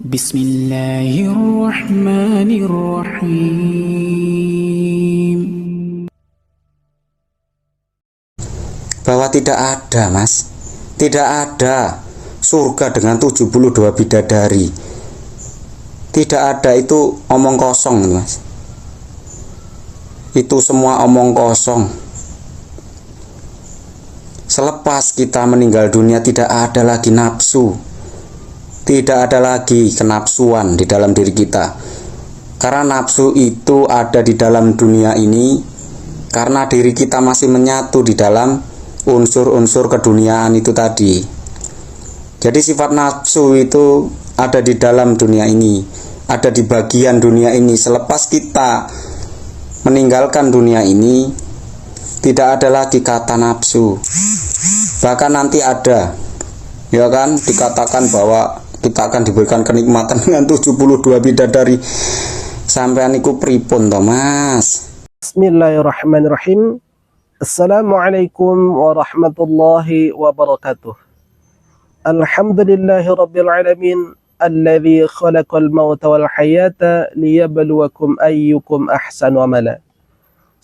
Bismillahirrahmanirrahim. Bahwa tidak ada, Mas. Tidak ada surga dengan 72 bidadari. Tidak ada, itu omong kosong, Mas. Itu semua omong kosong. Selepas kita meninggal dunia tidak ada lagi nafsu. Tidak ada lagi kenapsuan di dalam diri kita. Karena nafsu itu ada di dalam dunia ini karena diri kita masih menyatu di dalam unsur-unsur keduniaan itu tadi. Jadi sifat nafsu itu ada di dalam dunia ini, ada di bagian dunia ini. Selepas kita meninggalkan dunia ini, tidak ada lagi kata nafsu. Bahkan nanti ada, ya kan, dikatakan bahwa kita akan diberikan kenikmatan dengan 72 bidadari. Sampean iku pripun to, Mas? Bismillahirrahmanirrahim. Assalamualaikum warahmatullahi wabarakatuh. Alhamdulillahirabbil alamin alladzi khalaqal mauta wal hayata liyabluwakum ayyukum ahsanu amala.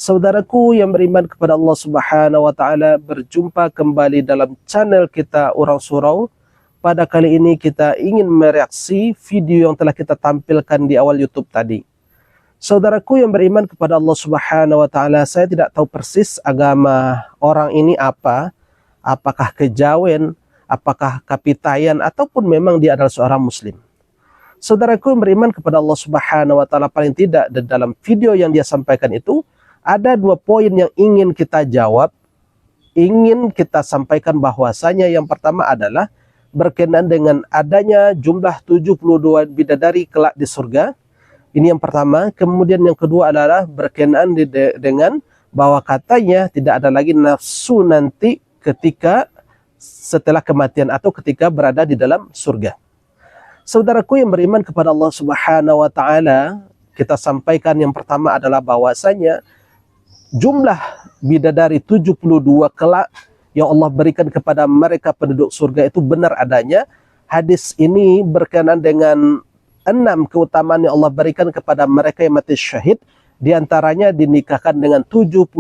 Saudaraku yang beriman kepada Allah Subhanahu wa taala, berjumpa kembali dalam channel kita Orang Surau. Pada kali ini kita ingin mereaksi video yang telah kita tampilkan di awal YouTube tadi. Saudaraku yang beriman kepada Allah Subhanahu wa taala, saya tidak tahu persis agama orang ini apa, apakah kejawen, apakah kapitayan, ataupun memang dia adalah seorang muslim. Saudaraku yang beriman kepada Allah Subhanahu wa taala, paling tidak di dalam video yang dia sampaikan itu ada 2 poin yang ingin kita jawab, ingin kita sampaikan. Bahwasanya yang pertama adalah berkenaan dengan adanya jumlah 72 bidadari kelak di surga. Ini yang pertama. Kemudian yang kedua adalah berkenaan dengan bahwa katanya tidak ada lagi nafsu nanti ketika setelah kematian atau ketika berada di dalam surga. Saudaraku yang beriman kepada Allah Subhanahu wa taala, kita sampaikan yang pertama adalah bahwasanya jumlah bidadari 72 kelak yang Allah berikan kepada mereka penduduk surga itu benar adanya. Hadis ini berkenaan dengan 6 keutamaan yang Allah berikan kepada mereka yang mati syahid. Di antaranya dinikahkan dengan 72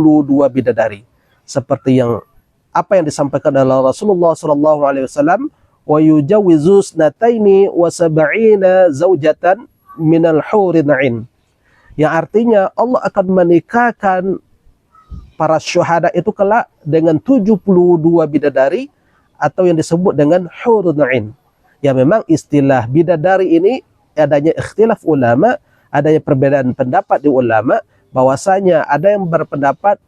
bidadari. Seperti apa yang disampaikan oleh Rasulullah SAW, wa yujawizu snataini wa sab'ina zaujatan minal hurin 'ain. Yang artinya Allah akan menikahkan para syuhada itu kelak dengan 72 bidadari atau yang disebut dengan hurun 'ain. Ya, memang istilah bidadari ini adanya ikhtilaf ulama, adanya perbedaan pendapat di ulama, bahwasanya ada yang berpendapat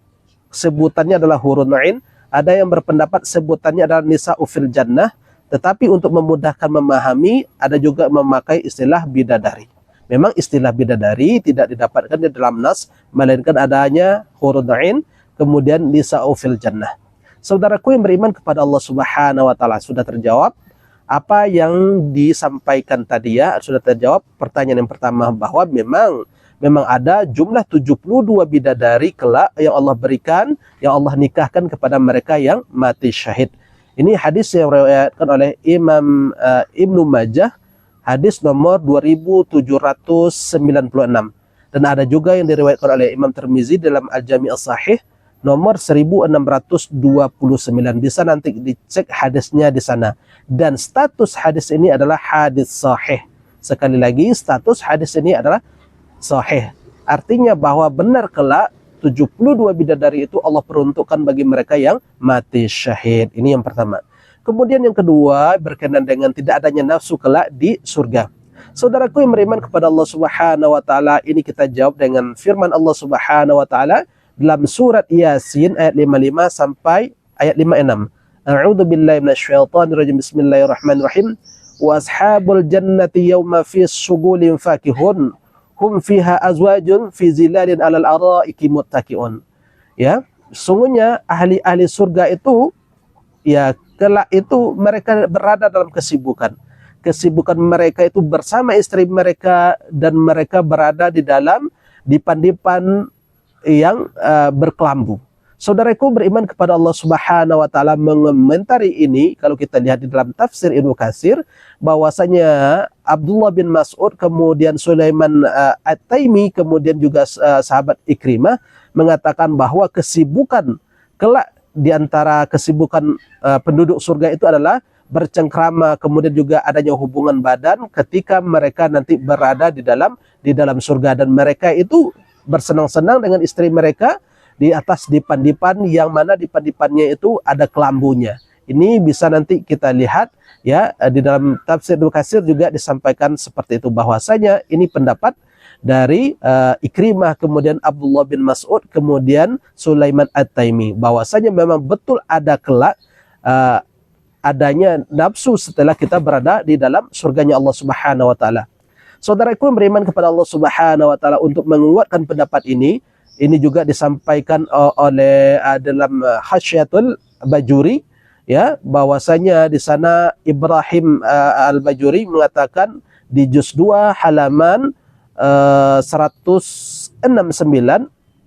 sebutannya adalah hurun 'ain, ada yang berpendapat sebutannya adalah nisa'u fil jannah, tetapi untuk memudahkan memahami ada juga memakai istilah bidadari. Memang istilah bidadari tidak didapatkan di dalam nas, melainkan adanya hurun 'ain, kemudian nisa'u fil jannah. Saudaraku yang beriman kepada Allah Subhanahu wa taala, sudah terjawab apa yang disampaikan tadi ya, sudah terjawab pertanyaan yang pertama, bahwa memang ada jumlah 72 bidadari kelak yang Allah berikan, yang Allah nikahkan kepada mereka yang mati syahid. Ini hadis yang diriwayatkan oleh Imam Ibnu Majah, hadis nomor 2796. Dan ada juga yang diriwayatkan oleh Imam Tirmizi dalam Al-Jami' As-Sahih nomor 1629. Bisa nanti dicek hadisnya di sana. Dan status hadis ini adalah hadis sahih. Sekali lagi, status hadis ini adalah sahih. Artinya bahwa benar kelak 72 bidadari itu Allah peruntukkan bagi mereka yang mati syahid. Ini yang pertama. Kemudian yang kedua berkenaan dengan tidak adanya nafsu kelak di surga. Saudaraku yang beriman kepada Allah Subhanahu wa taala, ini kita jawab dengan firman Allah Subhanahu wa taala dalam surat Yasin ayat 55 sampai ayat 56. A'udzu billahi minasyaitonir rajim. Bismillahirrahmanirrahim. Wa ashabul jannati yawma fi syugulin fakihun hum fiha azwajun fi zilalin 'alal araiki muttaqiun. Ya, sungguhnya ahli-ahli surga itu ya kelak itu mereka berada dalam kesibukan. Kesibukan mereka itu bersama istri mereka, dan mereka berada di dalam dipan-dipan yang berkelambu. Saudaraku, beriman kepada Allah Subhanahu wa taala mengomentari ini, kalau kita lihat di dalam tafsir Ibnu Katsir, bahwasanya Abdullah bin Mas'ud, kemudian Sulaiman At-Taimi, kemudian juga sahabat Ikrimah mengatakan bahwa kesibukan kelak di antara kesibukan penduduk surga itu adalah bercengkrama, kemudian juga adanya hubungan badan ketika mereka nanti berada di dalam surga, dan mereka itu bersenang-senang dengan istri mereka di atas dipan-dipan, yang mana dipan-dipannya itu ada kelambunya. Ini bisa nanti kita lihat ya di dalam tafsir Ibnu Katsir juga disampaikan seperti itu, bahwasanya ini pendapat dari Ikrimah, kemudian Abdullah bin Mas'ud, kemudian Sulaiman At-Taimi, bahwasanya memang betul ada kelak adanya nafsu setelah kita berada di dalam surganya Allah Subhanahu wa taala. Saudaraku beriman kepada Allah Subhanahu wa taala, untuk menguatkan pendapat ini juga disampaikan oleh dalam Hasyiatul Bajuri ya, bahwasanya di sana Ibrahim Al-Bajuri mengatakan di juz 2 halaman 169,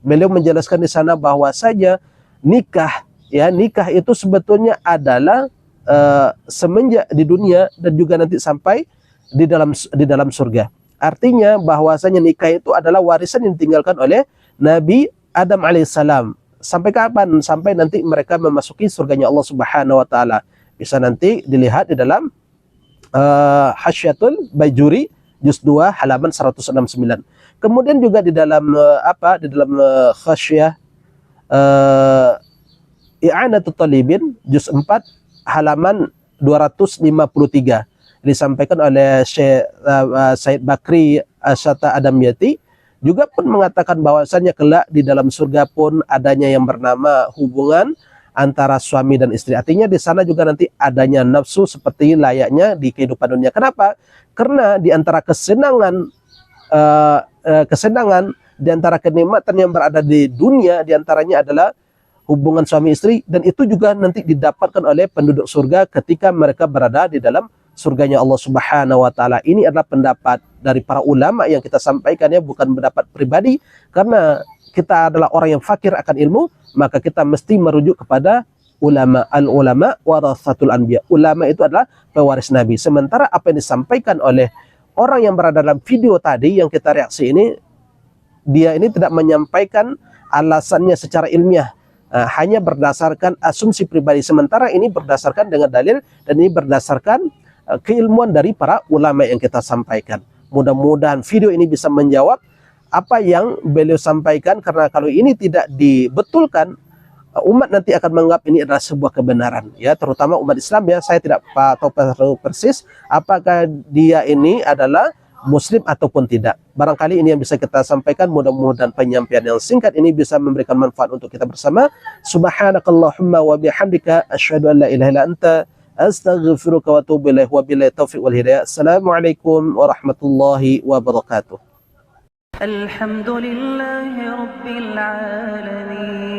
beliau menjelaskan di sana bahwasanya nikah itu sebetulnya adalah semenjak di dunia dan juga nanti sampai di dalam surga. Artinya bahwasanya nikah itu adalah warisan yang ditinggalkan oleh Nabi Adam alaihissalam. Sampai kapan? Sampai nanti mereka memasuki surganya Allah Subhanahu wa taala. Bisa nanti dilihat di dalam Hasyiatul Bajuri juz 2 halaman 169. Kemudian juga di dalam di dalam Khasyah I'anatut Talibin juz 4 halaman 253 disampaikan oleh Syekh Said Bakri Asyata Adamyati, juga pun mengatakan bahwasannya kelak di dalam surga pun adanya yang bernama hubungan antara suami dan istri. Artinya di sana juga nanti adanya nafsu seperti layaknya di kehidupan dunia. Kenapa? Karena di antara kesenangan di antara kenikmatan yang berada di dunia, di antaranya adalah hubungan suami istri, dan itu juga nanti didapatkan oleh penduduk surga ketika mereka berada di dalam surganya Allah Subhanahu wa taala. Ini adalah pendapat dari para ulama yang kita sampaikan ya, bukan pendapat pribadi, karena kita adalah orang yang fakir akan ilmu, maka kita mesti merujuk kepada ulama. Al-ulama warathatul anbiya. Ulama itu adalah pewaris nabi. Sementara apa yang disampaikan oleh orang yang berada dalam video tadi yang kita reaksi ini, dia ini tidak menyampaikan alasannya secara ilmiah, hanya berdasarkan asumsi pribadi. Sementara ini berdasarkan dengan dalil, dan ini berdasarkan keilmuan dari para ulama yang kita sampaikan. Mudah-mudahan video ini bisa menjawab apa yang beliau sampaikan, karena kalau ini tidak dibetulkan, umat nanti akan menganggap ini adalah sebuah kebenaran ya, terutama umat Islam ya. Saya tidak tahu persis apakah dia ini adalah muslim ataupun tidak. Barangkali ini yang bisa kita sampaikan. Mudah-mudahan penyampaian yang singkat ini bisa memberikan manfaat untuk kita bersama. Subhanakallahumma wa bihamdika asyhadu an la ilaha illa anta astaghfiruka wa atubu ilaik. Wa billahi taufiq wal hidayah. Assalamualaikum warahmatullahi wabarakatuh. Alhamdulillahi rabbil alamin.